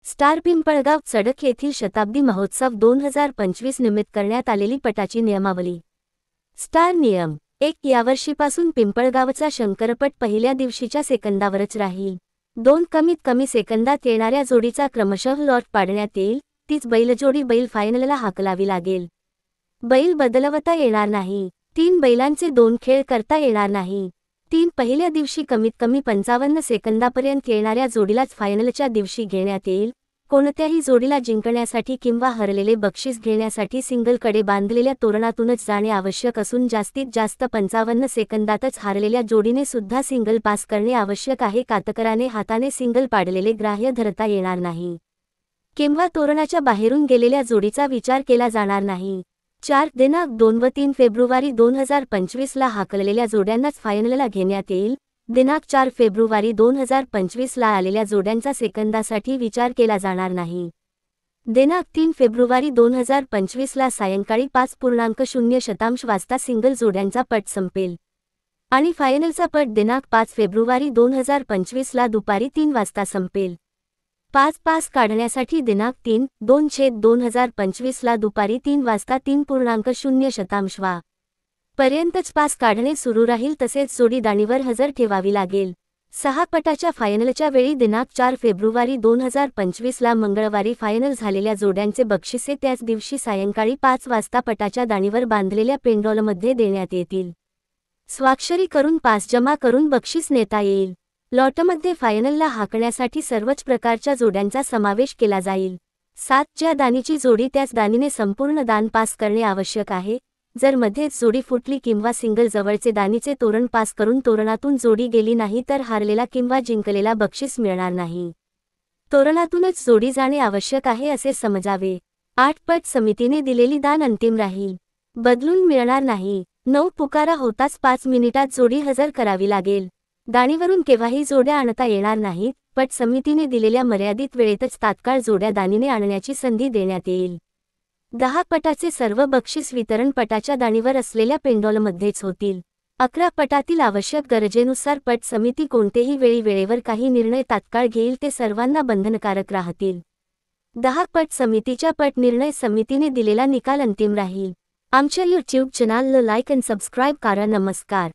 Star Pimpalgaon Chadak येथील शताब्दी महोत्सव 2025 निमित्त करण्यात आलेली पटाची नियमावली। स्टार नियम 1 यावर्षीपासून पिंपळगावचा शंकरपट पहिल्या दिवशीच्या सेकंदावरच राहील। 2 कमीत कमी सेकंदात येणाऱ्या जोडीचा क्रमशः लॉट पाडण्यात येईल, तीच बैलजोडी बैल फायनलला हाकलावी लागेल। बैल बदलवता येणार नाही। 3 बैलांचे 2 खेळ करता येणार नाही। 3 पहिल्या दिवशी कमीत कमी 55 सेकंदापर्यंत येणाऱ्या जोडीलाच फायनलच्या दिवशी घेण्यात येईल। कोणत्याही जोडीला जिंकण्यासाठी किंवा हरलेले बक्षीस घेण्यासाठी सिंगलकडे बांधलेल्या तोरणातूनच जाणे आवश्यक असून जास्तीत जास्त 55 सेकंदातच हारलेल्या जोडीने सुद्धा सिंगल पास करणे आवश्यक आहे। कातकराने हाताने सिंगल पाडलेले ग्राह्य धरता येणार नाही किंवा तोरणाच्या बाहेरून गेलेल्या जोडीचा विचार केला जाणार नाही। 4 दिनांक 2 व 3 फेब्रुवारी 2025 ला हाकललेल्या जोड्यांनाच फायनलला घेण्यात येईल। दिनांक 4 फेब्रुवारी 2025 ला आलेल्या जोड्यांचा सेकंदासाठी विचार केला जाणार नाही। दिनांक 3 फेब्रुवारी 2025 ला सायंकाळी 5.0 वाजता सिंगल जोड्यांचा पट संपेल आणि फायनलचा पट दिनांक 5 फेब्रुवारी 2025 ला दुपारी 3 वाजता संपेल। 5 पास काढण्यासाठी दिनांक 3/2/2025 ला दुपारी 3 वाजता 3.0 पर्यंतच पास काढणे सुरू राहील। तसेच जोडी दाणीवर हजर ठेवावी लागेल। 6 पटाच्या फायनलच्या वेळी दिनांक 4 फेब्रुवारी 2025 ला मंगळवारी फायनल झालेल्या जोड्यांचे बक्षिसे त्याच दिवशी सायंकाळी 5 वाजता पटाच्या दाणीवर बांधलेल्या पेंडॉलमध्ये देण्यात येतील। स्वाक्षरी करून पास जमा करून बक्षीस नेता येईल। लॉटमध्ये फायनलला हाकण्यासाठी सर्वच प्रकारच्या जोड्यांचा समावेश केला जाईल। 7 ज्या दाणीची जोडी त्याच दाणीने संपूर्ण दान पास करणे आवश्यक आहे। जर मध्येच जोडी फुटली किंवा सिंगल जवळचे दाणीचे तोरण पास करून तोरणातून जोडी गेली नाही तर हारलेला किंवा जिंकलेला बक्षीस मिळणार नाही। तोरणातूनच जोडी जाणे आवश्यक आहे असे समजावे। 8 पट समितीने दिलेली दान अंतिम राहील, बदलून मिळणार नाही। 9 पुकारा होताच 5 मिनिटात जोडी हजर करावी लागेल। दाणीवरून केव्हाही जोड्या आणता येणार नाहीत। पट समितीने दिलेल्या मर्यादित वेळेतच तात्काळ जोड्या दाणीने आणण्याची संधी देण्यात येईल। 10 पटाचे सर्व बक्षीस वितरण पटाच्या दाणीवर असलेल्या पेंडॉलमध्येच होतील। 11 पटातील आवश्यक गरजेनुसार पट समिती कोणतेही वेळी वेळेवर काही निर्णय तात्काळ घेईल ते सर्वांना बंधनकारक राहतील। 10 पट समितीच्या पट निर्णय समितीने दिलेला निकाल अंतिम राहील। आमच्या YouTube चॅनलला लाईक आणि सबस्क्राईब करा। नमस्कार।